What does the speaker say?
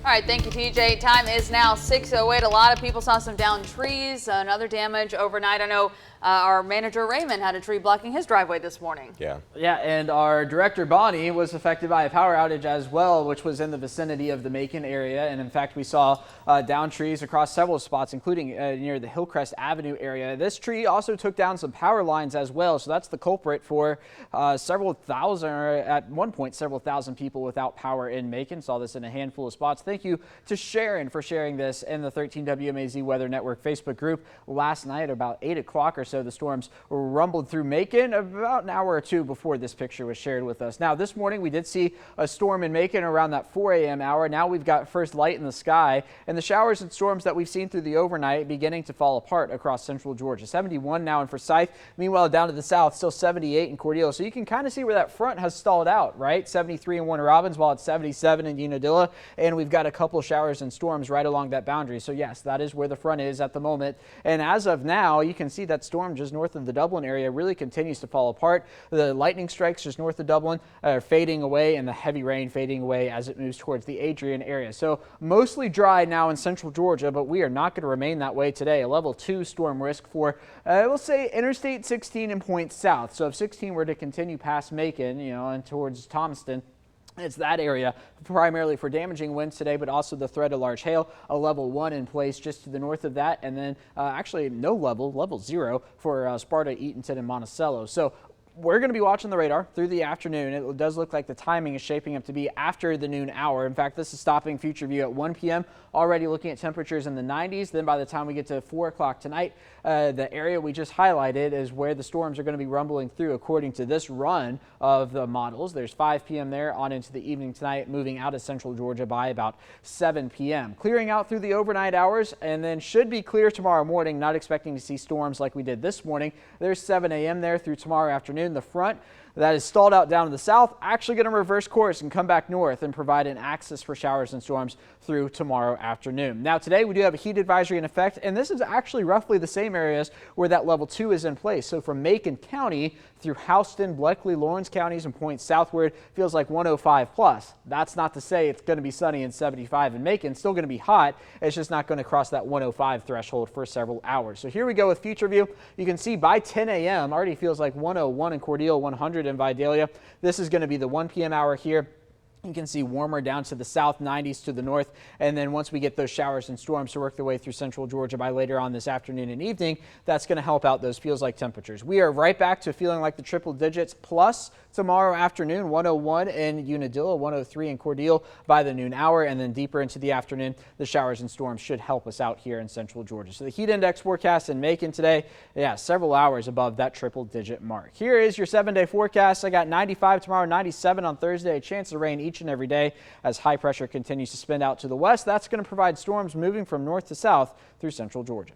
All right, thank you, TJ. Time is now 6:08. A lot of people saw some downed trees and other damage overnight. I know our manager Raymond had a tree blocking his driveway this morning. Yeah, and our director Bonnie was affected by a power outage as well, which was in the vicinity of the Macon area. And in fact, we saw downed trees across several spots, including near the Hillcrest Avenue area. This tree also took down some power lines as well. So that's the culprit for several thousand, or at one point, several thousand people without power in Macon. Saw this in a handful of spots. Thank you to Sharon for sharing this in the 13 WMAZ Weather Network Facebook group last night. About 8 o'clock or so, the storms rumbled through Macon about an hour or two before this picture was shared with us. Now, this morning we did see a storm in Macon around that 4 a.m. hour. Now we've got first light in the sky, and the showers and storms that we've seen through the overnight beginning to fall apart across central Georgia. 71 now in Forsyth. Meanwhile, down to the south, still 78 in Cordele. So you can kind of see where that front has stalled out, right? 73 in Warner Robins, while it's 77 in Unadilla, and we've got a couple showers and storms right along that boundary. So yes, that is where the front is at the moment. And as of now, you can see that storm just north of the Dublin area really continues to fall apart. The lightning strikes just north of Dublin are fading away, and the heavy rain fading away as it moves towards the Adrian area. So mostly dry now in central Georgia, but we are not going to remain that way today. A level 2 storm risk for, we'll say, Interstate 16 and points south. So if 16 were to continue past Macon, and towards Thomaston, it's that area primarily for damaging winds today, but also the threat of large hail. A level 1 in place just to the north of that, and then actually no level 0 for Sparta, Eatonton, and Monticello. So we're going to be watching the radar through the afternoon. It does look like the timing is shaping up to be after the noon hour. In fact, this is stopping future view at 1 p.m. Already looking at temperatures in the 90s. Then by the time we get to 4 o'clock tonight, the area we just highlighted is where the storms are going to be rumbling through according to this run of the models. There's 5 p.m. there on into the evening tonight, moving out of central Georgia by about 7 p.m. Clearing out through the overnight hours, and then should be clear tomorrow morning. Not expecting to see storms like we did this morning. There's 7 a.m. there through tomorrow afternoon. The front that is stalled out down to the south actually going to reverse course and come back north and provide an axis for showers and storms through tomorrow afternoon. Now today we do have a heat advisory in effect, and this is actually roughly the same areas where that level 2 is in place. So from Macon County through Houston, Bleckley, Lawrence counties and points southward, feels like 105 plus. That's not to say it's going to be sunny and 75 in Macon. Still going to be hot. It's just not going to cross that 105 threshold for several hours. So here we go with future view. You can see by 10 a.m. already feels like 101 in Cordele, 100 in Vidalia. This is going to be the 1 p.m. hour here. You can see warmer down to the south, 90s to the north, and then once we get those showers and storms to work their way through central Georgia by later on this afternoon and evening, that's going to help out those feels like temperatures. We are right back to feeling like the triple digits plus tomorrow afternoon, 101 in Unadilla, 103 in Cordele by the noon hour, and then deeper into the afternoon, the showers and storms should help us out here in central Georgia. So the heat index forecast in Macon today, several hours above that triple digit mark. Here is your 7-day forecast. I got 95 tomorrow, 97 on Thursday, a chance of rain each and every day as high pressure continues to spin out to the west. That's going to provide storms moving from north to south through central Georgia.